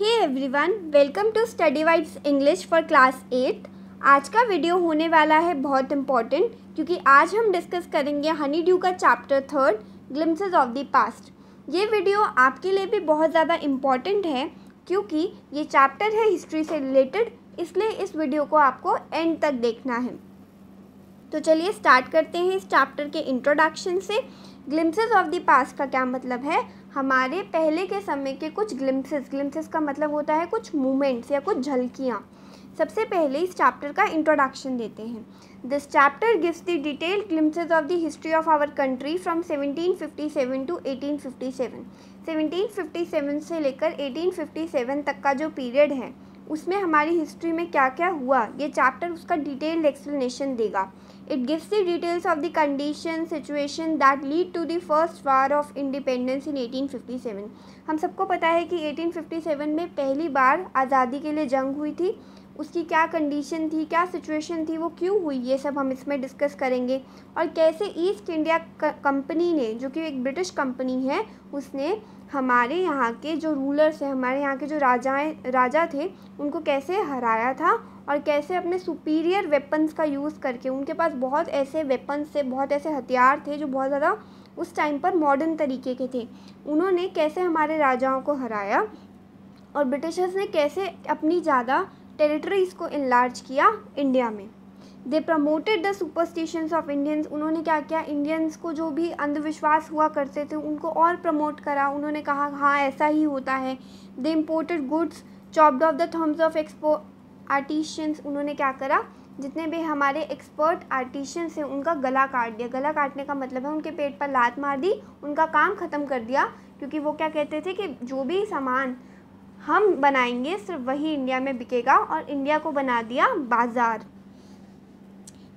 Hey everyone, welcome to Study Vibes English for class 8। आज का video होने वाला है बहुत इम्पॉर्टेंट, क्योंकि आज हम डिस्कस करेंगे हनी ड्यू का chapter 3 glimpses of the past. ये वीडियो आपके लिए भी बहुत ज़्यादा इम्पॉर्टेंट है, क्योंकि ये चैप्टर है हिस्ट्री से रिलेटेड, इसलिए इस वीडियो को आपको एंड तक देखना है। तो चलिए स्टार्ट करते हैं इस चैप्टर के इंट्रोडक्शन से। ग्लिम्पसेस ऑफ द पास्ट का क्या मतलब है? हमारे पहले के समय के कुछ ग्लिम्पसेस का मतलब होता है कुछ मोमेंट्स या कुछ झलकियाँ। सबसे पहले इस चैप्टर का इंट्रोडक्शन देते हैं। This chapter gives the detailed glimpses of the history of our country from 1757 to 1857। 1757 से लेकर 1857 तक का जो पीरियड है, उसमें हमारी हिस्ट्री में क्या क्या हुआ, ये चैप्टर उसका डिटेल्ड एक्सप्लेनेशन देगा। It gives the details of the condition, situation that lead to the first war of independence in 1857। हम सबको पता है कि 1857 में पहली बार आज़ादी के लिए जंग हुई थी। उसकी क्या कंडीशन थी, क्या सिचुएशन थी, वो क्यों हुई, ये सब हम इसमें डिस्कस करेंगे। और कैसे ईस्ट इंडिया कंपनी ने, जो कि एक ब्रिटिश कंपनी है, उसने हमारे यहाँ के जो रूलर्स हैं, हमारे यहाँ के जो राजा थे, उनको कैसे हराया था और कैसे अपने सुपीरियर वेपन्स का यूज़ करके, उनके पास बहुत ऐसे वेपन्स थे, बहुत ऐसे हथियार थे जो बहुत ज़्यादा उस टाइम पर मॉडर्न तरीके के थे। उन्होंने कैसे हमारे राजाओं को हराया और ब्रिटिशर्स ने कैसे अपनी ज़्यादा टेरिटरीज़ को इनलार्ज किया इंडिया में। They promoted the superstitions of Indians. उन्होंने क्या किया, इंडियंस को जो भी अंधविश्वास हुआ करते थे उनको और प्रमोट करा। उन्होंने कहा हाँ ऐसा ही होता है। They imported goods, chopped off the thumbs of artisans. उन्होंने क्या करा, जितने भी हमारे एक्सपर्ट आर्टिशियंस हैं उनका गला काट दिया। गला काटने का मतलब है उनके पेट पर लात मार दी, उनका काम ख़त्म कर दिया, क्योंकि वो क्या कहते थे कि जो भी सामान हम बनाएंगे सिर्फ वही इंडिया में बिकेगा, और इंडिया को बना दिया बाज़ार।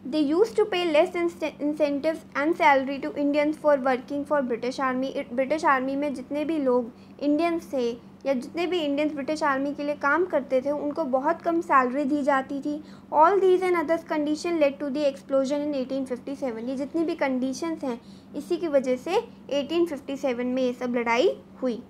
They used to pay less incentives and salary to Indians for working for British Army। British army में जितने भी लोग इंडियंस थे या जितने भी इंडियंस ब्रिटिश आर्मी के लिए काम करते थे, उनको बहुत कम सैलरी दी जाती थी। All these and others condition led to the explosion in 1857। ये जितनी भी कंडीशंस हैं, इसी की वजह से 1857 में ये सब लड़ाई हुई।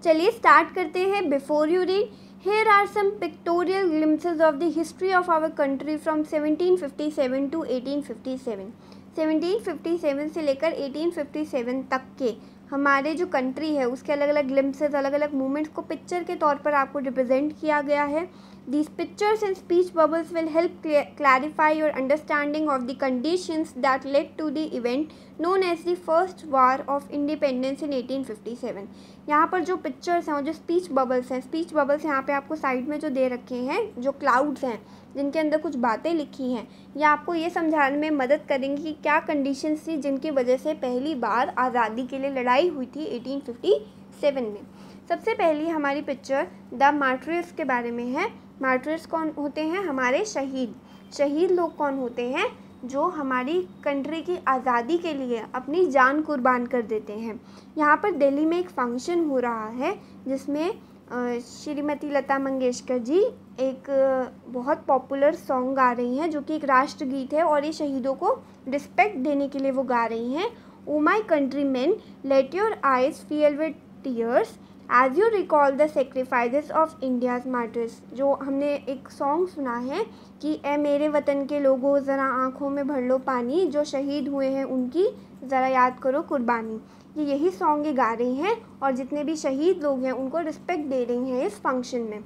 चलिए स्टार्ट करते हैं। Before you read, here are some pictorial glimpses of the history of our country from 1757 to 1857। 1757 से लेकर 1857 तक के हमारे जो कंट्री है उसके अलग अलग ग्लिम्पसेस, अलग अलग मूवमेंट्स को पिक्चर के तौर पर आपको रिप्रेजेंट किया गया है। These pictures and speech bubbles will help clarify your understanding of the conditions that led to the event known as the First War of Independence in 1857। यहाँ पर जो पिक्चर्स हैं और जो स्पीच बबल्स हैं, स्पीच बबल्स यहाँ पे आपको साइड में जो दे रखे हैं, जो क्लाउड्स हैं जिनके अंदर कुछ बातें लिखी हैं, ये आपको ये समझाने में मदद करेंगी कि क्या कंडीशंस थी जिनकी वजह से पहली बार आज़ादी के लिए लड़ाई हुई थी 1857 में। सबसे पहली हमारी पिक्चर द मार्टियर्स के बारे में है। मार्टियर्स कौन होते हैं? हमारे शहीद। शहीद लोग कौन होते हैं? जो हमारी कंट्री की आज़ादी के लिए अपनी जान कुर्बान कर देते हैं। यहाँ पर दिल्ली में एक फंक्शन हो रहा है जिसमें श्रीमती लता मंगेशकर जी एक बहुत पॉपुलर सॉन्ग गा रही हैं, जो कि एक राष्ट्रगीत है, और ये शहीदों को रिस्पेक्ट देने के लिए वो गा रही हैं। O my country man, let your eyes fill with tears as you recall the sacrifices of India's martyrs. जो हमने एक सॉन्ग सुना है कि ए मेरे वतन के लोगों ज़रा आँखों में भर लो पानी, जो शहीद हुए हैं उनकी ज़रा याद करो कुर्बानी। ये यही सॉन्ग ये गा रही हैं और जितने भी शहीद लोग हैं उनको रिस्पेक्ट दे रही हैं इस फंक्शन में।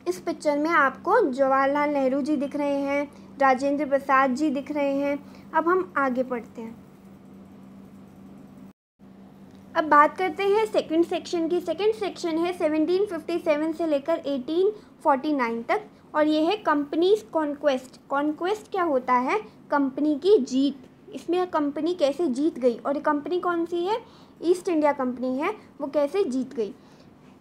इस पिक्चर में आपको जवाहरलाल नेहरू जी दिख रहे हैं, राजेंद्र प्रसाद जी दिख रहे हैं। अब हम आगे पढ़ते हैं। अब बात करते हैं सेकंड सेक्शन की। सेकंड सेक्शन है 1757 से लेकर 1849 तक, और ये है कंपनीज कॉन्क्वेस्ट। कॉन्क्वेस्ट क्या होता है? कंपनी की जीत। इसमें कंपनी कैसे जीत गई, और ये कंपनी कौन सी है? ईस्ट इंडिया कंपनी है, वो कैसे जीत गई।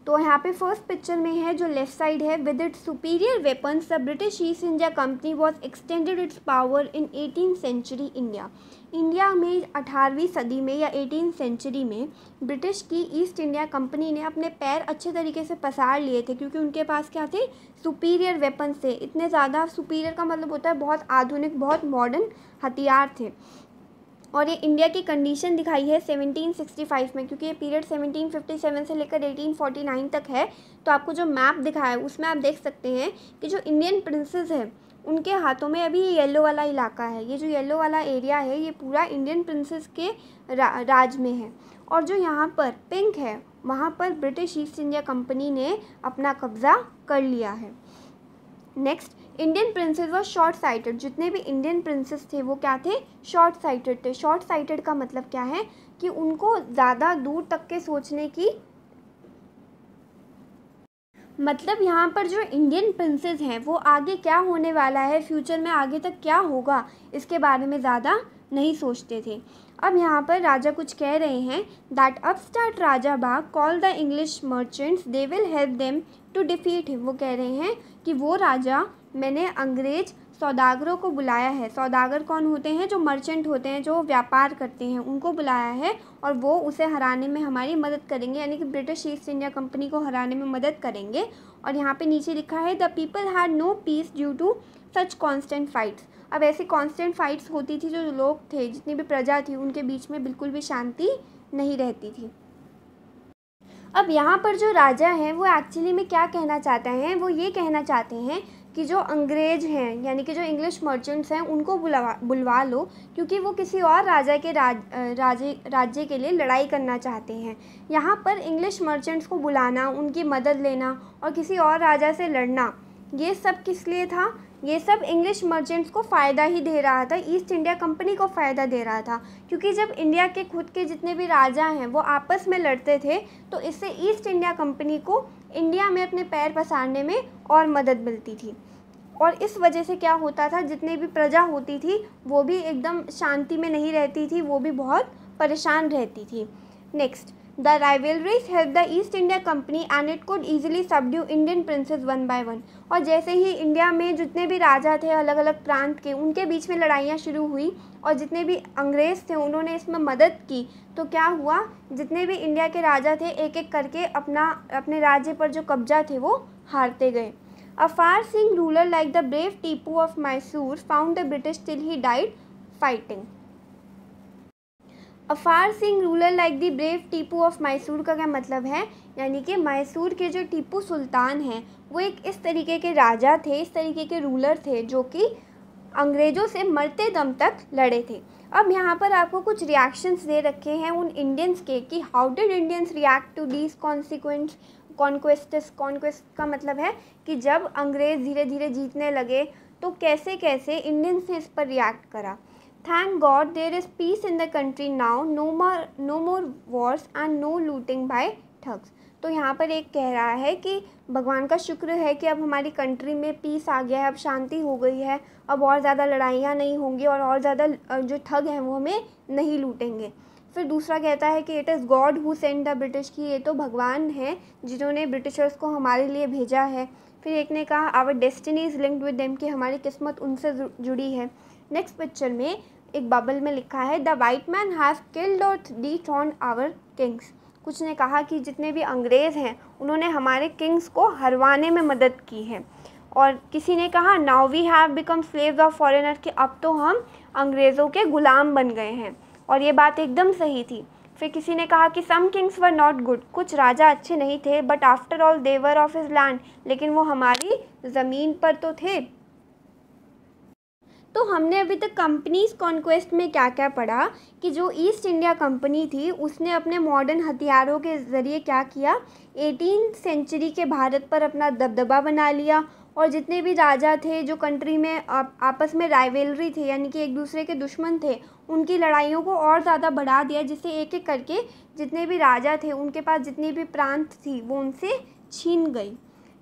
तो यहाँ पे फर्स्ट पिक्चर में है जो लेफ्ट साइड है, with its superior weapons the British East India Company was extended its power in 18th century India. India में 18वीं सदी में या 18th सेंचुरी में ब्रिटिश की ईस्ट इंडिया कंपनी ने अपने पैर अच्छे तरीके से पसार लिए थे, क्योंकि उनके पास क्या थे? सुपीरियर वेपन्स थे। इतने ज़्यादा, सुपीरियर का मतलब होता है बहुत आधुनिक, बहुत मॉडर्न हथियार थे। और ये इंडिया की कंडीशन दिखाई है 1765 में, क्योंकि ये पीरियड 1757 से लेकर 1849 तक है। तो आपको जो मैप दिखाया है उसमें आप देख सकते हैं कि जो इंडियन प्रिंसेस है उनके हाथों में अभी ये येलो वाला इलाका है। ये जो येलो वाला एरिया है ये पूरा इंडियन प्रिंसेस के राज में है। और जो यहाँ पर पिंक है वहाँ पर ब्रिटिश ईस्ट इंडिया कंपनी ने अपना कब्ज़ा कर लिया है। नेक्स्ट, इंडियन प्रिंसेस व शॉर्ट साइटेड। जितने भी इंडियन प्रिंसेस थे वो क्या थे? शॉर्ट साइटेड थे। शॉर्ट साइटेड का मतलब क्या है कि उनको ज़्यादा दूर तक के सोचने की, मतलब यहाँ पर जो इंडियन प्रिंसेस हैं वो आगे क्या होने वाला है, फ्यूचर में आगे तक क्या होगा, इसके बारे में ज़्यादा नहीं सोचते थे। अब यहाँ पर राजा कुछ कह रहे हैं दैट अपस्टार्ट राजा बाग call the English merchants they will help them to defeat him. वो कह रहे हैं कि वो राजा, मैंने अंग्रेज सौदागरों को बुलाया है। सौदागर कौन होते हैं? जो मर्चेंट होते हैं, जो व्यापार करते हैं, उनको बुलाया है और वो उसे हराने में हमारी मदद करेंगे, यानी कि ब्रिटिश ईस्ट इंडिया कंपनी को हराने में मदद करेंगे। और यहाँ पे नीचे लिखा है the people had no peace due to such constant fights. अब ऐसी कॉन्स्टेंट फाइट्स होती थी, जो लोग थे, जितनी भी प्रजा थी, उनके बीच में बिल्कुल भी शांति नहीं रहती थी। अब यहाँ पर जो राजा हैं वो एक्चुअली में क्या कहना चाहते हैं? वो ये कहना चाहते हैं कि जो अंग्रेज हैं, यानी कि जो इंग्लिश मर्चेंट्स हैं, उनको बुलवा लो, क्योंकि वो किसी और राजा के राज्य के लिए लड़ाई करना चाहते हैं। यहाँ पर इंग्लिश मर्चेंट्स को बुलाना, उनकी मदद लेना और किसी और राजा से लड़ना, ये सब किस लिए था? ये सब इंग्लिश मर्चेंट्स को फ़ायदा ही दे रहा था, ईस्ट इंडिया कंपनी को फ़ायदा दे रहा था। क्योंकि जब इंडिया के खुद के जितने भी राजा हैं वो आपस में लड़ते थे तो इससे ईस्ट इंडिया कंपनी को इंडिया में अपने पैर पसारने में और मदद मिलती थी। और इस वजह से क्या होता था, जितने भी प्रजा होती थी वो भी एकदम शांति में नहीं रहती थी, वो भी बहुत परेशान रहती थी। Next, the rivalries help the East India company and it could easily subdue Indian princess one by one. और जैसे ही इंडिया में जितने भी राजा थे अलग अलग प्रांत के, उनके बीच में लड़ाइयाँ शुरू हुई और जितने भी अंग्रेज़ थे उन्होंने इसमें मदद की, तो क्या हुआ, जितने भी इंडिया के राजा थे एक एक करके अपने राज्य पर जो कब्जा थे वो हारते गए। A far-seeing ruler like the brave Tipu of Mysore found the British till he died fighting. A far-seeing ruler like the brave Tipu of Mysore का क्या मतलब है? यानी कि मैसूर के जो टीपू सुल्तान हैं वो एक इस तरीके के राजा थे, इस तरीके के रूलर थे जो कि अंग्रेज़ों से मरते दम तक लड़े थे। अब यहाँ पर आपको कुछ रिएक्शंस दे रखे हैं उन इंडियंस के कि how did Indians react to these conquest का मतलब है कि जब अंग्रेज़ धीरे धीरे जीतने लगे तो कैसे कैसे इंडियंस ने इस पर रिएक्ट करा। Thank God there is peace in the country now, no more wars and no looting by thugs. तो यहाँ पर एक कह रहा है कि भगवान का शुक्र है कि अब हमारी कंट्री में पीस आ गया है, अब शांति हो गई है, अब और ज़्यादा लड़ाइयाँ नहीं होंगी और ज़्यादा जो ठग हैं वो हमें नहीं लूटेंगे। फिर दूसरा कहता है कि it is God who send the British, की ये तो भगवान हैं जिन्होंने ब्रिटिशर्स को हमारे लिए भेजा है। फिर एक ने कहा our destiny is linked with them, कि हमारी किस्मत उनसे जुड़ी है। नेक्स्ट पिक्चर में एक बबल में लिखा है the white man has killed और डिथ्रोन्ड आवर किंग्स। कुछ ने कहा कि जितने भी अंग्रेज़ हैं उन्होंने हमारे किंग्स को हरवाने में मदद की है। और किसी ने कहा now we have become slaves of foreigner, कि अब तो हम अंग्रेज़ों के ग़ुलाम बन गए हैं। और ये बात एकदम सही थी। फिर किसी ने कहा कि सम किंग्स वर नॉट गुड, कुछ राजा अच्छे नहीं थे, but after all they were of his land, लेकिन वो हमारी ज़मीन पर तो थे। तो हमने अभी तक कंपनीज कॉन्क्वेस्ट में क्या क्या पढ़ा कि जो ईस्ट इंडिया कंपनी थी उसने अपने मॉडर्न हथियारों के ज़रिए क्या किया, 18वीं सेंचुरी के भारत पर अपना दबदबा बना लिया। और जितने भी राजा थे जो कंट्री में आपस में राइवलरी थे, यानी कि एक दूसरे के दुश्मन थे, उनकी लड़ाइयों को और ज़्यादा बढ़ा दिया, जिससे एक एक करके जितने भी राजा थे उनके पास जितनी भी प्रांत थी वो उनसे छीन गई।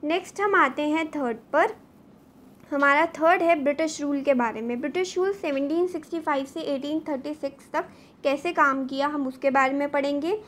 नेक्स्ट हम आते हैं थर्ड पर। हमारा थर्ड है ब्रिटिश रूल के बारे में। ब्रिटिश रूल 1765 से 1836 तक कैसे काम किया हम उसके बारे में पढ़ेंगे।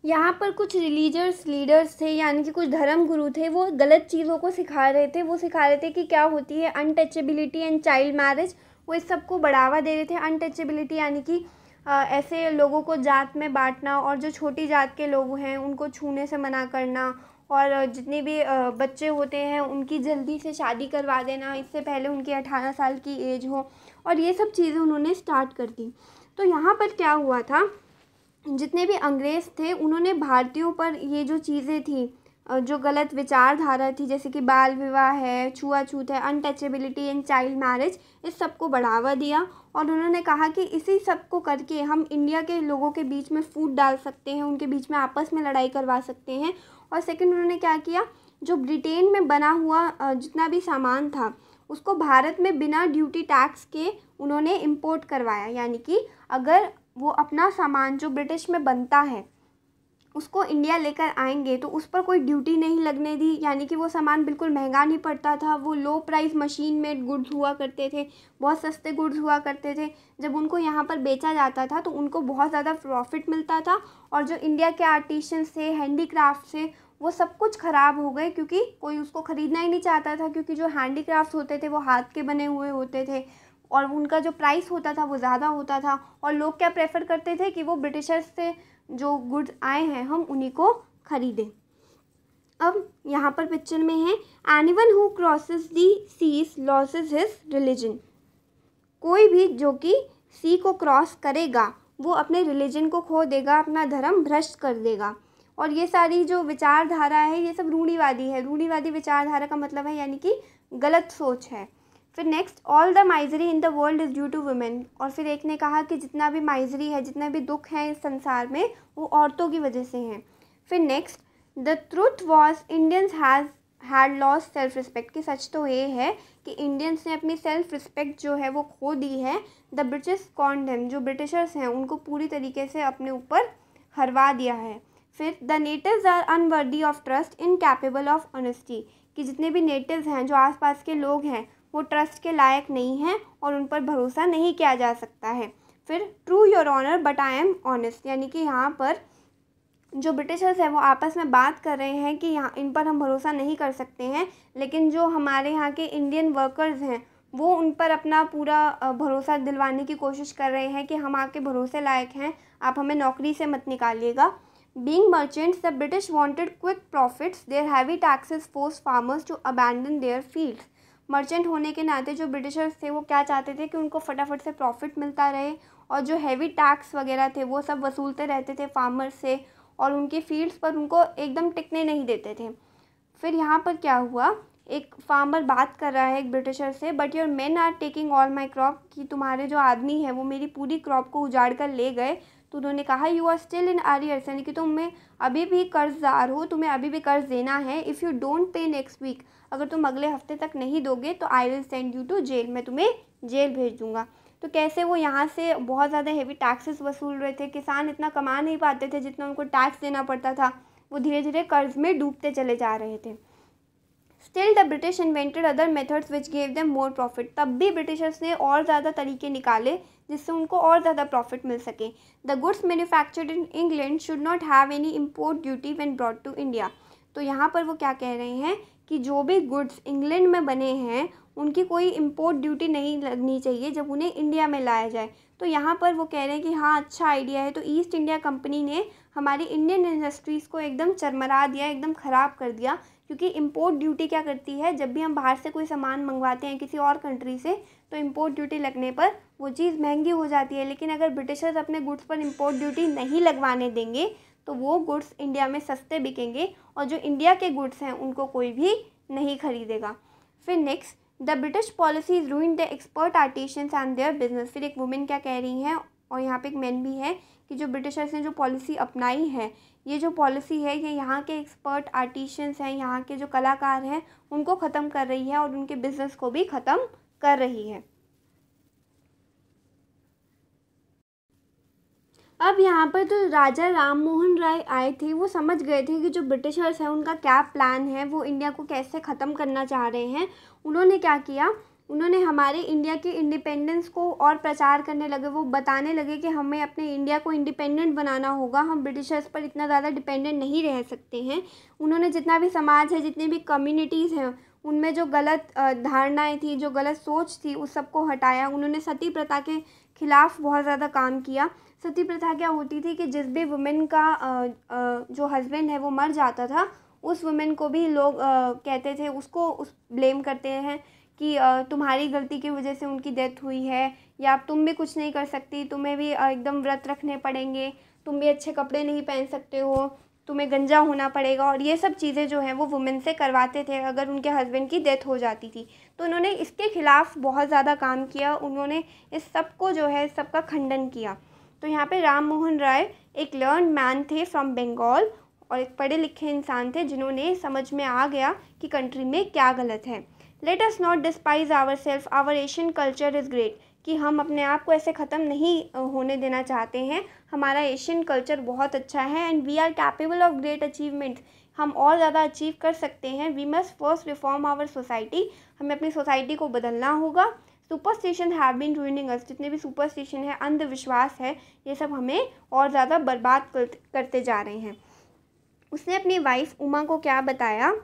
यहाँ पर कुछ रिलीजियस लीडर्स थे, यानी कि कुछ धर्म गुरु थे, वो गलत चीज़ों को सिखा रहे थे। वो सिखा रहे थे कि क्या होती है अनटचेबिलिटी एंड चाइल्ड मैरिज, वो इस सब को बढ़ावा दे रहे थे। अनटचेबिलिटी यानी कि ऐसे लोगों को जात में बांटना और जो छोटी जात के लोग हैं उनको छूने से मना करना, और जितने भी बच्चे होते हैं उनकी जल्दी से शादी करवा देना, इससे पहले उनकी 18 साल की एज हो, और ये सब चीज़ें उन्होंने स्टार्ट कर दी। तो यहाँ पर क्या हुआ था, जितने भी अंग्रेज़ थे उन्होंने भारतीयों पर ये जो चीज़ें थी, जो गलत विचारधारा थी, जैसे कि बाल विवाह है, छुआछूत है, अनटचेबिलिटी एंड चाइल्ड मैरिज, इस सब को बढ़ावा दिया। और उन्होंने कहा कि इसी सब को करके हम इंडिया के लोगों के बीच में फूट डाल सकते हैं, उनके बीच में आपस में लड़ाई करवा सकते हैं। और सेकंड उन्होंने क्या किया, जो ब्रिटेन में बना हुआ जितना भी सामान था उसको भारत में बिना ड्यूटी टैक्स के उन्होंने इम्पोर्ट करवाया। यानी कि अगर वो अपना सामान जो ब्रिटिश में बनता है उसको इंडिया लेकर आएंगे तो उस पर कोई ड्यूटी नहीं लगने दी, यानी कि वो सामान बिल्कुल महंगा नहीं पड़ता था। वो लो प्राइस मशीन मेड गुड्स हुआ करते थे, बहुत सस्ते गुड्स हुआ करते थे। जब उनको यहाँ पर बेचा जाता था तो उनको बहुत ज़्यादा प्रॉफिट मिलता था। और जो इंडिया के आर्टिशंस थे, हैंडीक्राफ्ट से, वो सब कुछ ख़राब हो गए क्योंकि कोई उसको ख़रीदना ही नहीं चाहता था, क्योंकि जो हैंडीक्राफ्ट होते थे वो हाथ के बने हुए होते थे और उनका जो प्राइस होता था वो ज़्यादा होता था। और लोग क्या प्रेफर करते थे कि वो ब्रिटिशर्स से जो गुड्स आए हैं हम उन्हीं को ख़रीदें। अब यहाँ पर पिक्चर में है, anyone who crosses the seas loses his religion. कोई भी जो कि सी को क्रॉस करेगा वो अपने रिलीजन को खो देगा, अपना धर्म भ्रष्ट कर देगा। और ये सारी जो विचारधारा है ये सब रूढ़िवादी है। रूढ़िवादी विचारधारा का मतलब है यानी कि गलत सोच है। फिर next, all the misery in the world is due to women. और फिर एक ने कहा कि जितना भी माइजरी है, जितने भी दुख हैं इस संसार में, वो औरतों की वजह से हैं। फिर next, the truth was Indians had lost self respect. कि सच तो ये है कि इंडियंस ने अपनी सेल्फ रिस्पेक्ट जो है वो खो दी है। द ब्रिटिश कॉन्ड देम, जो ब्रिटिशर्स हैं उनको पूरी तरीके से अपने ऊपर हरवा दिया है। फिर the natives are unworthy of trust, incapable of honesty. कि जितने भी नेटिव्स हैं, जो आसपास के लोग हैं, वो ट्रस्ट के लायक नहीं हैं और उन पर भरोसा नहीं किया जा सकता है। फिर true your honour but I am honest. यानी कि यहाँ पर जो ब्रिटिशर्स हैं वो आपस में बात कर रहे हैं कि यहाँ इन पर हम भरोसा नहीं कर सकते हैं, लेकिन जो हमारे यहाँ के इंडियन वर्कर्स हैं वो उन पर अपना पूरा भरोसा दिलवाने की कोशिश कर रहे हैं कि हम आपके भरोसे लायक हैं, आप हमें नौकरी से मत निकालिएगा। Being merchants, the British wanted quick profits. Their heavy taxes forced farmers to abandon their fields. Merchant होने के नाते जो ब्रिटिशर्स थे वो क्या चाहते थे कि उनको फटाफट से प्रॉफिट मिलता रहे, और जो हैवी टैक्स वगैरह थे वो सब वसूलते रहते थे फार्मर्स से, और उनके फील्ड्स पर उनको एकदम टिकने नहीं देते थे। फिर यहाँ पर क्या हुआ, एक फार्मर बात कर रहा है एक ब्रिटिशर से, but your men are taking all my crop. कि तुम्हारे जो आदमी है वो मेरी पूरी क्रॉप को उजाड़ कर ले गए। तो उन्होंने कहा, यू आर स्टिल इन आरियर्स। यानी कि तुम्हें अभी भी कर्जदार हो, तुम्हें अभी भी कर्ज देना है। If you don't pay next week, अगर तुम अगले हफ्ते तक नहीं दोगे तो I will send you to jail, मैं तुम्हें जेल भेज दूँगा। तो कैसे वो यहाँ से बहुत ज़्यादा हेवी टैक्सेस वसूल रहे थे, किसान इतना कमा नहीं पाते थे जितना उनको टैक्स देना पड़ता था, वो धीरे धीरे कर्ज में डूबते चले जा रहे थे। Still the British invented other methods which gave them more profit. तब भी ब्रिटिशर्स ने और ज़्यादा तरीके निकाले जिससे उनको और ज़्यादा प्रॉफिट मिल सके। The goods manufactured in England should not have any import duty when brought to India. तो यहाँ पर वो क्या कह रहे हैं कि जो भी गुड्स इंग्लैंड में बने हैं उनकी कोई इम्पोर्ट ड्यूटी नहीं लगनी चाहिए जब उन्हें इंडिया में लाया जाए। तो यहाँ पर वो कह रहे हैं कि हाँ, अच्छा आइडिया है। तो ईस्ट इंडिया कंपनी ने हमारी इंडियन इंडस्ट्रीज़ को एकदम चरमरा दिया, एकदम ख़राब कर दिया। क्योंकि इम्पोर्ट ड्यूटी क्या करती है, जब भी हम बाहर से कोई सामान मंगवाते हैं किसी और कंट्री से, तो इम्पोर्ट ड्यूटी लगने पर वो चीज़ महंगी हो जाती है। लेकिन अगर ब्रिटिशर्स अपने गुड्स पर इम्पोर्ट ड्यूटी नहीं लगवाने देंगे तो वो गुड्स इंडिया में सस्ते बिकेंगे, और जो इंडिया के गुड्स हैं उनको कोई भी नहीं खरीदेगा। फिर next, the British policies ruined the expert artisans and their business. फिर एक वुमेन क्या कह रही हैं, और यहाँ पे एक मैन भी है, कि जो ब्रिटिशर्स ने जो पॉलिसी अपनाई है, ये जो पॉलिसी है ये यहाँ के एक्सपर्ट आर्टिशियंस हैं, यहाँ के जो कलाकार हैं उनको ख़त्म कर रही है और उनके बिजनेस को भी ख़त्म कर रही है। अब यहाँ पर तो राजा राम मोहन राय आए थे, वो समझ गए थे कि जो ब्रिटिशर्स हैं उनका क्या प्लान है, वो इंडिया को कैसे ख़त्म करना चाह रहे हैं। उन्होंने क्या किया, उन्होंने हमारे इंडिया के इंडिपेंडेंस को और प्रचार करने लगे। वो बताने लगे कि हमें अपने इंडिया को इंडिपेंडेंट बनाना होगा, हम ब्रिटिशर्स पर इतना ज़्यादा डिपेंडेंट नहीं रह सकते हैं। उन्होंने जितना भी समाज है, जितनी भी कम्युनिटीज़ हैं, उनमें जो गलत धारणाएँ थी, जो गलत सोच थी, उस सबको हटाया। उन्होंने सती प्रथा के खिलाफ़ बहुत ज़्यादा काम किया। सती प्रथा क्या होती थी कि जिस भी वुमेन का जो हस्बैंड है वो मर जाता था, उस वुमेन को भी लोग कहते थे, उसको उस ब्लेम करते हैं कि तुम्हारी गलती की वजह से उनकी डेथ हुई है, या तुम भी कुछ नहीं कर सकती, तुम्हें भी एकदम व्रत रखने पड़ेंगे, तुम भी अच्छे कपड़े नहीं पहन सकते हो, तुम्हें गंजा होना पड़ेगा, और ये सब चीज़ें जो हैं वो वुमेन से करवाते थे अगर उनके हस्बैंड की डेथ हो जाती थी। तो उन्होंने इसके खिलाफ़ बहुत ज़्यादा काम किया, उन्होंने इस सब को जो है सबका खंडन किया। तो यहाँ पे राम मोहन राय एक लर्न मैन थे फ्रॉम बंगाल, और एक पढ़े लिखे इंसान थे जिन्होंने समझ में आ गया कि कंट्री में क्या गलत है। Let us not despise our self, our Asian culture is great, कि हम अपने आप को ऐसे ख़त्म नहीं होने देना चाहते हैं, हमारा एशियन कल्चर बहुत अच्छा है, and we are capable of great achievements, हम और ज़्यादा अचीव कर सकते हैं। We must first reform our society, हमें अपनी सोसाइटी को बदलना होगा। Superstition have been ruining us, जितने भी सुपरस्टिशन है, अंधविश्वास है, ये सब हमें और ज़्यादा बर्बाद करते जा रहे हैं। उसने अपनी वाइफ उमा को क्या बताया,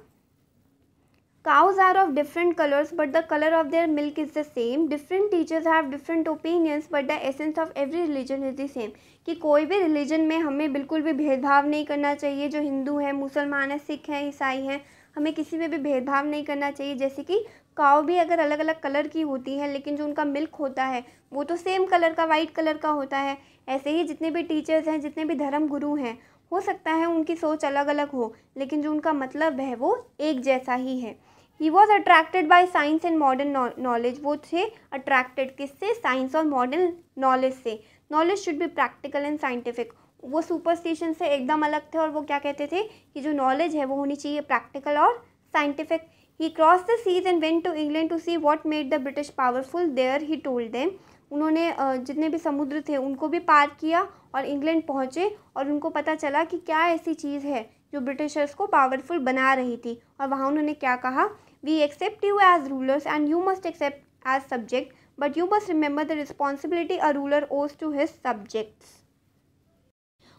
Cows are of different colors but the color of their milk is the same. Different teachers have different opinions but the essence of every religion is the same. कि कोई भी रिलीजन में हमें बिल्कुल भी भेदभाव नहीं करना चाहिए, जो हिंदू है, मुसलमान है, सिख है, ईसाई हैं, हमें किसी में भी भेदभाव नहीं करना चाहिए। जैसे कि काव भी अगर अलग अलग कलर की होती है लेकिन जो उनका मिल्क होता है वो तो सेम कलर का, वाइट कलर का होता है। ऐसे ही जितने भी टीचर्स हैं, जितने भी धर्म गुरु हैं, हो सकता है उनकी सोच अलग अलग हो लेकिन जो उनका मतलब है वो एक जैसा ही है। He was attracted by science and modern knowledge. वो थे अट्रैक्टेड किससे, साइंस और मॉडर्न नॉलेज से। Knowledge should be practical and scientific. वो सुपरस्टिशन से एकदम अलग थे और वो क्या कहते थे कि जो नॉलेज है वो होनी चाहिए प्रैक्टिकल और scientific. He crossed the seas and went to England to see what made the British powerful. There he told them. उन्होंने जितने भी समुद्र थे उनको भी पार किया और इंग्लैंड पहुँचे और उनको पता चला कि क्या ऐसी चीज़ है जो ब्रिटिशर्स को पावरफुल बना रही थी। और वहाँ उन्होंने क्या कहा, We accept you as rulers and you must accept as subject, but you must remember the responsibility a ruler owes to his subjects.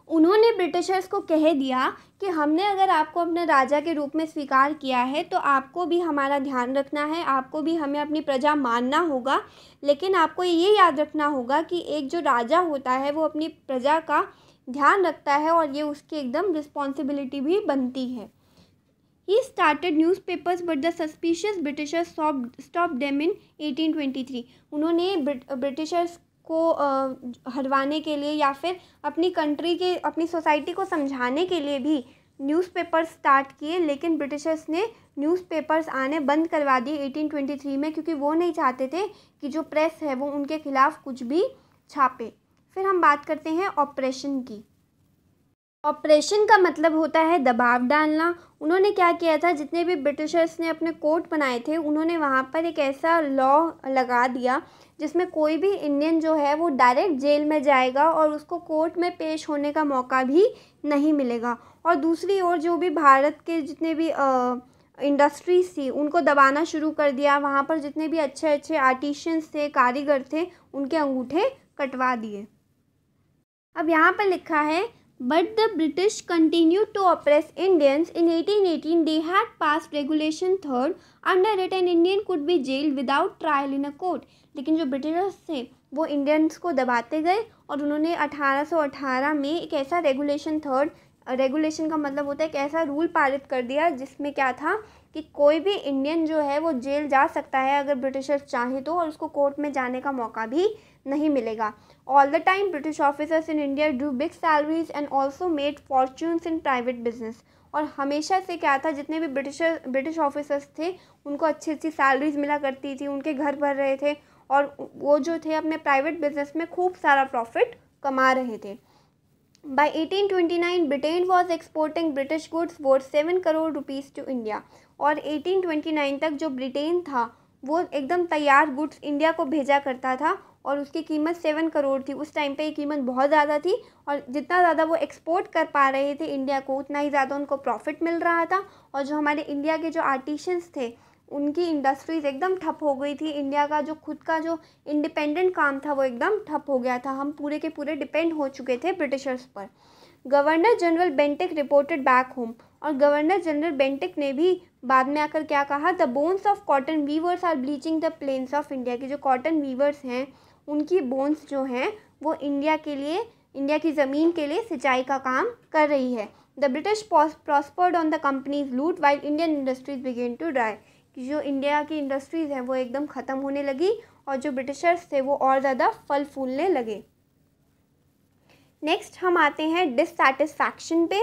उन्होंने ब्रिटिशर्स को कह दिया कि हमने अगर आपको अपने राजा के रूप में स्वीकार किया है तो आपको भी हमारा ध्यान रखना है, आपको भी हमें अपनी प्रजा मानना होगा, लेकिन आपको ये याद रखना होगा कि एक जो राजा होता है वो अपनी प्रजा का ध्यान रखता है और ये उसकी एकदम रिस्पॉन्सिबिलिटी भी बनती है। He started newspapers but the suspicious Britishers stopped them in 1823. उन्होंने ब्रिटिशर्स को हरवाने के लिए या फिर अपनी कंट्री के, अपनी सोसाइटी को समझाने के लिए भी न्यूज़पेपर्स स्टार्ट किए, लेकिन ब्रिटिशर्स ने न्यूज़पेपर्स आने बंद करवा दिए 1823 में, क्योंकि वो नहीं चाहते थे कि जो प्रेस है वो उनके खिलाफ़ कुछ भी छापे। फिर हम बात करते हैं ऑपरेशन की। ऑपरेशन का मतलब होता है दबाव डालना। उन्होंने क्या किया था, जितने भी ब्रिटिशर्स ने अपने कोर्ट बनाए थे उन्होंने वहाँ पर एक ऐसा लॉ लगा दिया जिसमें कोई भी इंडियन जो है वो डायरेक्ट जेल में जाएगा और उसको कोर्ट में पेश होने का मौका भी नहीं मिलेगा। और दूसरी ओर जो भी भारत के जितने भी इंडस्ट्रीज़ थी उनको दबाना शुरू कर दिया। वहाँ पर जितने भी अच्छे अच्छे आर्टिशियंस थे, कारीगर थे, उनके अंगूठे कटवा दिए। अब यहाँ पर लिखा है, But the British continued to oppress Indians. In 1818, they had passed Regulation 3rd. Under it, an Indian could be jailed without trial in a court. लेकिन जो ब्रिटिशर्स थे वो इंडियंस को दबाते गए और उन्होंने 1818 में एक ऐसा रेगुलेशन 3rd, रेगुलेशन का मतलब होता है एक ऐसा रूल पारित कर दिया जिसमें क्या था कि कोई भी इंडियन जो है वो जेल जा सकता है अगर ब्रिटिशर्स चाहें तो, और उसको कोर्ट में जाने का मौका भी नहीं मिलेगा। All the time British officers in India Drew big salaries and also made fortunes in private business. और हमेशा से क्या था, जितने भी ब्रिटिश ऑफिसर्स थे उनको अच्छी अच्छी सैलरीज मिला करती थी, उनके घर भर रहे थे और वो जो थे अपने प्राइवेट बिजनेस में खूब सारा प्रॉफिट कमा रहे थे। By 1829, Britain was exporting British goods worth 7 crore rupees to India. और 1829 तक जो ब्रिटेन था वो एकदम तैयार गुड्स इंडिया को भेजा करता था और उसकी कीमत 7 करोड़ थी। उस टाइम पे ये कीमत बहुत ज़्यादा थी और जितना ज़्यादा वो एक्सपोर्ट कर पा रहे थे इंडिया को उतना ही ज़्यादा उनको प्रॉफिट मिल रहा था। और जो हमारे इंडिया के जो आर्टिशंस थे उनकी इंडस्ट्रीज़ एकदम ठप हो गई थी। इंडिया का जो खुद का जो इंडिपेंडेंट काम था वो एकदम ठप हो गया था। हम पूरे के पूरे डिपेंड हो चुके थे ब्रिटिशर्स पर। Governor general Bentinck reported back home. और गवर्नर जनरल बेंटिक ने भी बाद में आकर क्या कहा, the bones of cotton weavers are bleaching the plains of India. की जो कॉटन वीवर्स हैं उनकी बोन्स जो हैं वो इंडिया के लिए, इंडिया की ज़मीन के लिए सिंचाई का काम कर रही है। The British prospered on the company's loot while Indian industries began to dry, कि जो इंडिया की इंडस्ट्रीज़ हैं वो एकदम ख़त्म होने लगी और जो ब्रिटिशर्स थे वो और ज़्यादा फल फूलने लगे। नेक्स्ट हम आते हैं डिससैटिस्फैक्शन पे।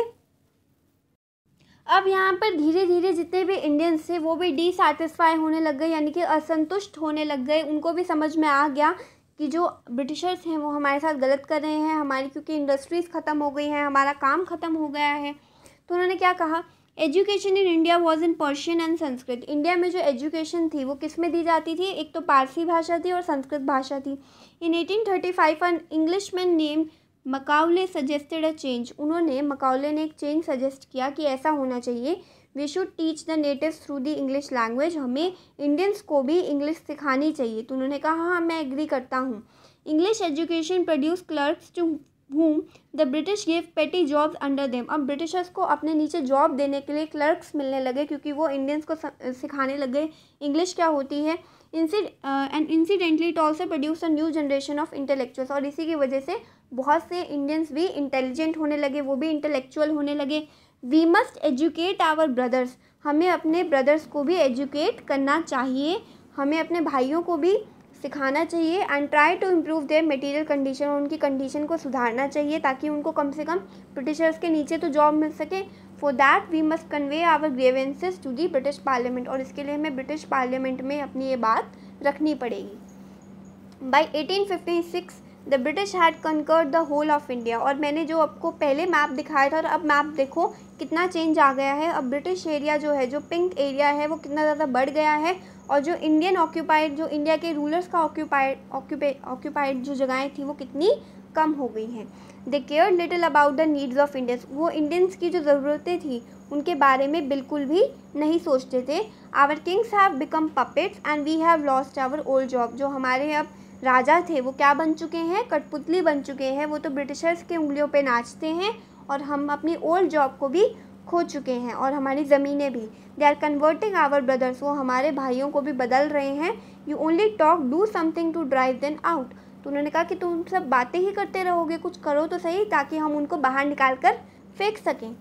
अब यहाँ पर धीरे धीरे जितने भी इंडियंस थे वो भी डिससैटिस्फाई होने लग गए, यानी कि असंतुष्ट होने लग गए। उनको भी समझ में आ गया कि जो ब्रिटिशर्स हैं वो हमारे साथ गलत कर रहे हैं, हमारी क्योंकि इंडस्ट्रीज़ ख़त्म हो गई हैं, हमारा काम ख़त्म हो गया है। तो उन्होंने क्या कहा, education in India was in Persian and Sanskrit. India में जो एजुकेशन थी वो किस में दी जाती थी, एक तो पारसी भाषा थी और संस्कृत भाषा थी। In 1835 an Englishman named Macaulay suggested a change. उन्होंने मकाउले ने एक चेंज सजेस्ट किया कि ऐसा होना चाहिए, we should teach the natives through the English language, हमें इंडियंस को भी इंग्लिश सिखानी चाहिए। तो उन्होंने कहा हाँ मैं एग्री करता हूँ। English education produce clerks to whom the British gave petty jobs under them। अब ब्रिटिशर्स को अपने नीचे जॉब देने के लिए क्लर्क्स मिलने लगे, क्योंकि वो इंडियंस को सिखाने लगे इंग्लिश क्या होती है। And incidentally it also produce a new generation of intellectuals, और इसी की वजह से बहुत से इंडियंस भी इंटेलिजेंट होने लगे, वो भी इंटेलेक्चुअल होने लगे। We must educate our brothers, हमें अपने ब्रदर्स को भी एजुकेट करना चाहिए, हमें अपने भाइयों को भी सिखाना चाहिए। And try to improve their material condition, और उनकी कंडीशन को सुधारना चाहिए ताकि उनको कम से कम ब्रिटिशर्स के नीचे तो जॉब मिल सके। For that we must convey our grievances to the British Parliament, और इसके लिए हमें ब्रिटिश पार्लियामेंट में अपनी ये बात रखनी पड़ेगी। By 1856 the British had conquered the whole of India, और मैंने जो आपको पहले मैप दिखाया था और अब मैप देखो कितना चेंज आ गया है। अब ब्रिटिश एरिया जो है, जो पिंक एरिया है, वो कितना ज़्यादा बढ़ गया है, और जो इंडियन ऑक्यूपाइड, जो इंडिया के रूलर्स का ऑक्यूपाइड जो जगहें थी वो कितनी कम हो गई हैं। They care little about the needs of Indians, वो इंडियंस की जो ज़रूरतें थी उनके बारे में बिल्कुल भी नहीं सोचते थे। Our kings have become puppets and we have lost our old job, जो हमारे अब राजा थे वो क्या बन चुके हैं, कठपुतली बन चुके हैं, वो तो ब्रिटिशर्स के उंगलियों पे नाचते हैं, और हम अपनी ओल्ड जॉब को भी खो चुके हैं और हमारी ज़मीनें भी। They are converting our brothers, वो हमारे भाइयों को भी बदल रहे हैं। You only talk, do something to drive them out, तो उन्होंने कहा कि तुम सब बातें ही करते रहोगे, कुछ करो तो सही ताकि हम उनको बाहर निकाल कर फेंक सकें।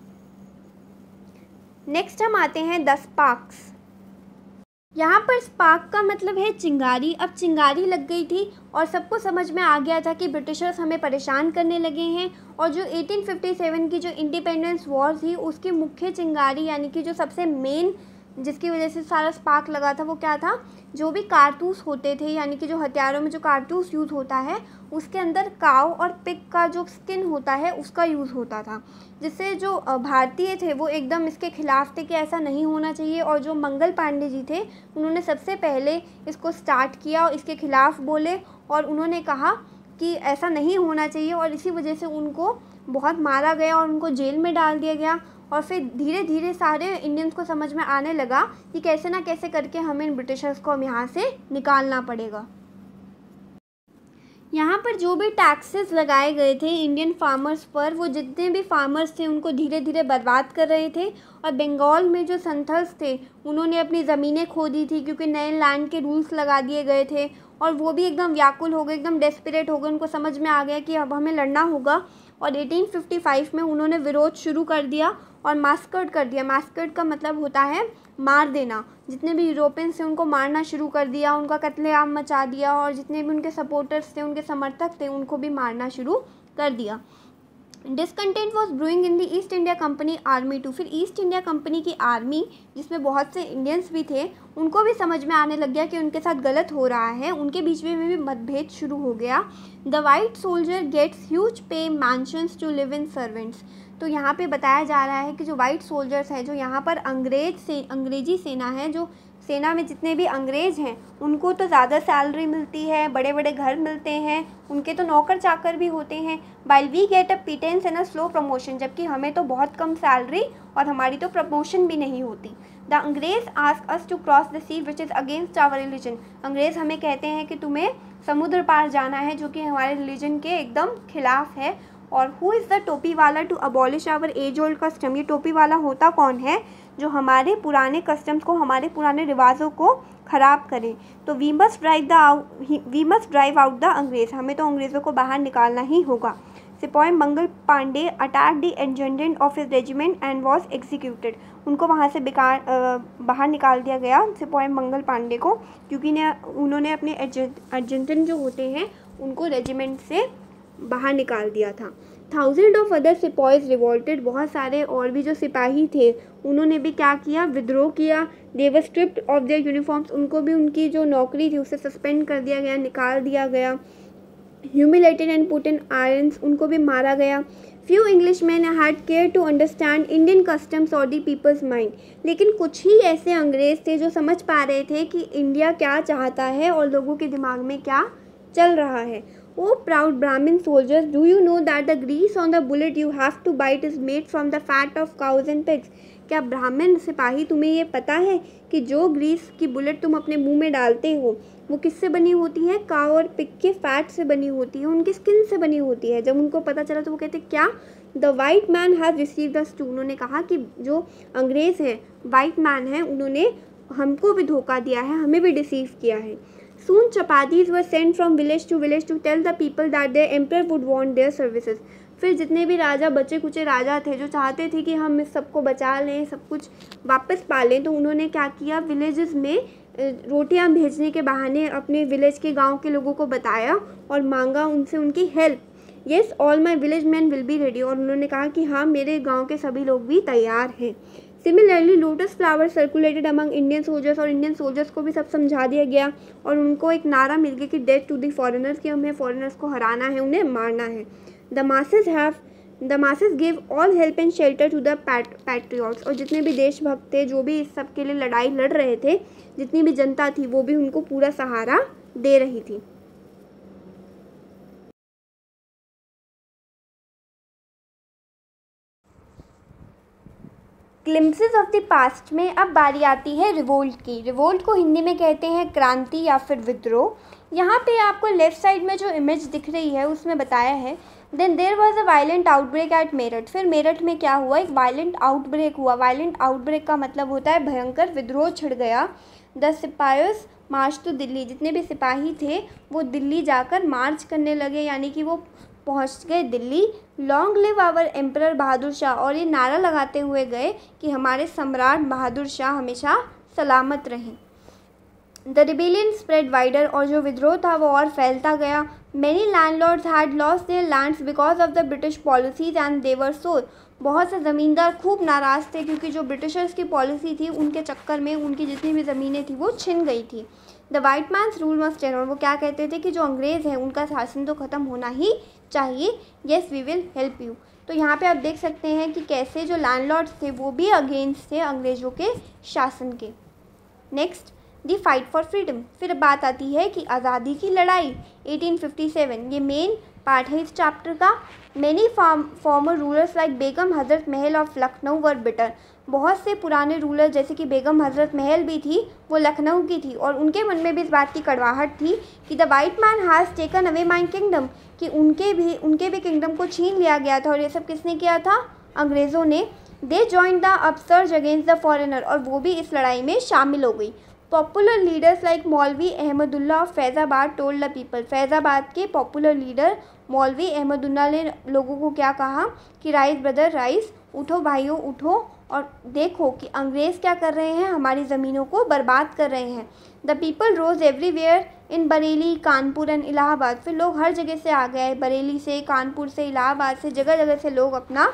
नेक्स्ट हम आते हैं 10 स्पार्क्स। यहाँ पर स्पार्क का मतलब है चिंगारी। अब चिंगारी लग गई थी और सबको समझ में आ गया था कि ब्रिटिशर्स हमें परेशान करने लगे हैं, और जो 1857 की जो इंडिपेंडेंस वॉर थी उसकी मुख्य चिंगारी, यानी कि जो सबसे मेन जिसकी वजह से सारा स्पार्क लगा था, वो क्या था, जो भी कारतूस होते थे, यानी कि जो हथियारों में जो कारतूस यूज़ होता है उसके अंदर काऊ और पिग का जो स्किन होता है उसका यूज़ होता था, जिससे जो भारतीय थे वो एकदम इसके खिलाफ थे कि ऐसा नहीं होना चाहिए। और जो मंगल पांडे जी थे उन्होंने सबसे पहले इसको स्टार्ट किया और इसके खिलाफ बोले, और उन्होंने कहा कि ऐसा नहीं होना चाहिए, और इसी वजह से उनको बहुत मारा गया और उनको जेल में डाल दिया गया। और फिर धीरे धीरे सारे इंडियंस को समझ में आने लगा कि कैसे ना कैसे करके हमें इन ब्रिटिशर्स को यहाँ से निकालना पड़ेगा। यहाँ पर जो भी टैक्सेस लगाए गए थे इंडियन फार्मर्स पर, वो जितने भी फार्मर्स थे उनको धीरे धीरे बर्बाद कर रहे थे। और बंगाल में जो संथल्स थे उन्होंने अपनी ज़मीनें खो दी थी, क्योंकि नए लैंड के रूल्स लगा दिए गए थे, और वो भी एकदम व्याकुल हो गए, एकदम डेस्परेट हो गए। उनको समझ में आ गया कि अब हमें लड़ना होगा, और 1855 में उन्होंने विरोध शुरू कर दिया और मास्कर्ड कर दिया। मास्कर्ड का मतलब होता है मार देना। जितने भी यूरोपियंस थे उनको मारना शुरू कर दिया, उनका कत्लेआम मचा दिया, और जितने भी उनके सपोर्टर्स थे, उनके समर्थक थे, उनको भी मारना शुरू कर दिया। Discontent was brewing in the East India Company army too, फिर ईस्ट इंडिया कंपनी की आर्मी जिसमें बहुत से इंडियंस भी थे उनको भी समझ में आने लग गया कि उनके साथ गलत हो रहा है, उनके बीच में भी मतभेद शुरू हो गया। The white soldier gets huge pay mansions to live in servants, तो यहाँ पे बताया जा रहा है कि जो वाइट सोल्जर्स हैं, जो यहाँ पर अंग्रेजी सेना है, जो सेना में जितने भी अंग्रेज़ हैं उनको तो ज़्यादा सैलरी मिलती है, बड़े बड़े घर मिलते हैं, उनके तो नौकर चाकर भी होते हैं। While we get a pittance and a slow promotion, जबकि हमें तो बहुत कम सैलरी और हमारी तो प्रमोशन भी नहीं होती। The Angrez ask us to cross the sea which is against our religion, अंग्रेज़ हमें कहते हैं कि तुम्हें समुद्र पार जाना है, जो कि हमारे रिलीजन के एकदम खिलाफ है। और who is the topi wala to abolish our age old custom, ये टोपी वाला होता कौन है जो हमारे पुराने कस्टम्स को, हमारे पुराने रिवाजों को ख़राब करे। तो we must drive out the Angrez, हमें तो अंग्रेज़ों को बाहर निकालना ही होगा। सिपाही Mangal Pandey attack the adjutant of his regiment and was executed. उनको वहाँ से बाहर निकाल दिया गया सिपाही मंगल पांडे को, क्योंकि उन्होंने अपने एडजुटेंट जो होते हैं उनको रेजिमेंट से बाहर निकाल दिया था। थाउजेंड ऑफ अदर सिपाहीज रिवोल्टेड, बहुत सारे और भी जो सिपाही थे उन्होंने भी क्या किया, विद्रोह किया। दे वर स्ट्रिप्ड ऑफ देयर यूनिफॉर्म्स, उनको भी उनकी जो नौकरी थी उसे सस्पेंड कर दिया गया, निकाल दिया गया। Humiliated and put in irons, उनको भी मारा गया। Few English man had care to understand Indian customs और दी पीपल्स माइंड, लेकिन कुछ ही ऐसे अंग्रेज थे जो समझ पा रहे थे कि इंडिया क्या चाहता है और लोगों के दिमाग में क्या चल रहा है। O proud Brahmin soldiers, do you know that the grease on the bullet you have to bite is made from the fat of cows and pigs. क्या ब्राह्मण सिपाही, तुम्हें ये पता है कि जो ग्रीस की बुलेट तुम अपने मुंह में डालते हो वो किससे बनी होती है, काऊ और पिग के फैट से बनी होती है, उनकी स्किन से बनी होती है। जब उनको पता चला तो वो कहते क्या, the white man has receive the stew, उन्होंने कहा कि जो अंग्रेज़ हैं, वाइट मैन हैं, उन्होंने हमको भी धोखा दिया है, हमें भी डिसीव किया है। Soon chapatis were sent from village to tell the people that their emperor would want their services. फिर जितने भी राजा, बचे कुचे राजा थे जो चाहते थे कि हम इस सबको बचा लें, सब कुछ वापस पालें, तो उन्होंने क्या किया, विलेजेस में रोटियां भेजने के बहाने अपने विलेज के गांव के लोगों को बताया और मांगा उनसे उनकी help. Yes all my village man will be ready, और उन्होंने कहा कि हाँ मेरे गाँव के सभी लोग भी तैयार हैं। Similarly lotus flower circulated among Indian soldiers, और इंडियन सोल्जर्स को भी सब समझा दिया गया और उनको एक नारा मिल गया कि डेथ टू द फॉरेनर्स, कि हमें फॉरेनर्स को हराना है, उन्हें मारना है। The masses give all help and shelter to the patriots, और जितने भी देशभक्त थे, जो भी इस सब के लिए लड़ाई लड़ रहे थे, जितनी भी जनता थी वो भी उनको पूरा सहारा दे रही थी। ग्लिम्पसेस ऑफ द पास्ट में अब बारी आती है रिवोल्ट की। रिवोल्ट को हिंदी में कहते हैं क्रांति या फिर विद्रोह। यहाँ पे आपको लेफ्ट साइड में जो इमेज दिख रही है उसमें बताया है, then there was a violent outbreak at Meerut. फिर मेरठ में क्या हुआ, एक वायलेंट आउटब्रेक हुआ। वायलेंट आउटब्रेक का मतलब होता है भयंकर विद्रोह छिड़ गया। The sipahis march to Delhi, जितने भी सिपाही थे वो दिल्ली जाकर मार्च करने लगे, यानी कि वो पहुंच गए Delhi. Long live our emperor Bahadur Shah, और ये नारा लगाते हुए गए कि हमारे सम्राट बहादुर शाह हमेशा सलामत रहें। द रिबेलियन स्प्रेड वाइडर, और जो विद्रोह था वो और फैलता गया। Many landlords had lost their lands because of the British policies and they were sore. बहुत से ज़मींदार खूब नाराज़ थे क्योंकि जो ब्रिटिशर्स की पॉलिसी थी उनके चक्कर में उनकी जितनी भी ज़मीनें थी वो छिन गई थी। The white man's rule must end, और वो क्या कहते थे कि जो अंग्रेज़ हैं उनका शासन तो ख़त्म होना ही चाहिए। Yes we will help you. तो यहाँ पे आप देख सकते हैं कि कैसे जो लैंडलॉर्ड्स थे वो भी अगेंस्ट थे अंग्रेज़ों के शासन के। Next, the fight for freedom. फिर बात आती है कि आज़ादी की लड़ाई 1857, ये मेन पार्ट है इस चैप्टर का। मैनी फॉर्मर रूलर्स लाइक बेगम हज़रत महल ऑफ लखनऊ वर बिटर। बहुत से पुराने रूलर जैसे कि बेगम हज़रत महल भी थी, वो लखनऊ की थी, और उनके मन में भी इस बात की कड़वाहट थी कि the white man has taken away my kingdom, कि उनके भी किंगडम को छीन लिया गया था। और ये सब किसने किया था, अंग्रेज़ों ने। They join the upsurge against the foreigner, और वो भी इस लड़ाई में शामिल हो गई। पॉपुलर लीडर्स लाइक मौलवी Ahmadullah of Faizabad told the people. Faizabad के पॉपुलर लीडर मौलवी अहमदुल्ला ने लोगों को क्या कहा कि राइस ब्रदर राइस, उठो भाइयों उठो और देखो कि अंग्रेज़ क्या कर रहे हैं, हमारी ज़मीनों को बर्बाद कर रहे हैं। The people rose everywhere in Bareilly, Kanpur and Allahabad. फिर लोग हर जगह से आ गए, बरेली से, कानपुर से, इलाहाबाद से, जगह जगह से लोग अपना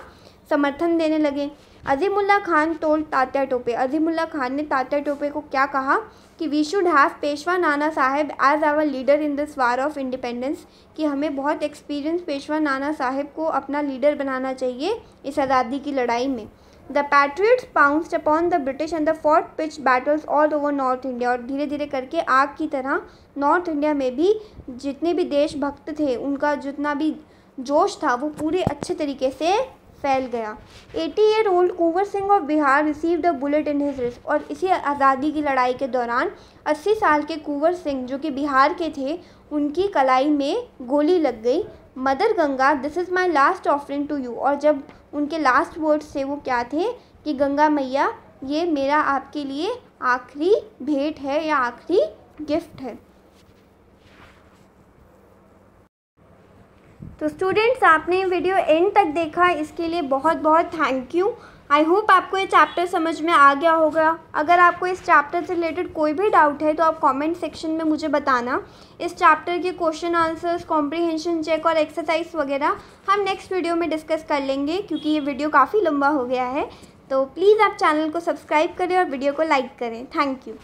समर्थन देने लगे। अज़ीमुल्ला खान टोल्ड तात्या टोपे। अज़ीमुल्ला खान ने तात्या टोपे को क्या कहा कि we should have Peshwa Nana Saheb as our leader in this war of independence, कि हमें बहुत एक्सपीरियंस पेशवा नाना साहेब को अपना लीडर बनाना चाहिए इस आज़ादी की लड़ाई में। The patriots pounced upon the British and the fought pitch battles all over north India. और धीरे धीरे करके आग की तरह नॉर्थ इंडिया में भी जितने भी देशभक्त थे उनका जितना भी जोश था वो पूरे अच्छे तरीके से फैल गया। 80-year-old Kunwar Singh of Bihar received a bullet in his wrist. और इसी आज़ादी की लड़ाई के दौरान 80 साल के कुंवर सिंह जो कि बिहार के थे, उनकी कलाई में गोली लग गई। Mother Ganga this is my last offering to you. और जब उनके लास्ट वर्ड्स थे वो क्या थे कि गंगा मैया ये मेरा आपके लिए आखिरी भेंट है या आखिरी गिफ्ट है। तो स्टूडेंट्स, आपने वीडियो एंड तक देखा, इसके लिए बहुत बहुत थैंक यू। आई होप आपको ये चैप्टर समझ में आ गया होगा। अगर आपको इस चैप्टर से रिलेटेड कोई भी डाउट है तो आप कमेंट सेक्शन में मुझे बताना। इस चैप्टर के क्वेश्चन आंसर्स, कॉम्प्रिहेंशन चेक और एक्सरसाइज वगैरह हम नेक्स्ट वीडियो में डिस्कस कर लेंगे, क्योंकि ये वीडियो काफ़ी लंबा हो गया है। तो प्लीज़ आप चैनल को सब्सक्राइब करें और वीडियो को लाइक करें। Thank you.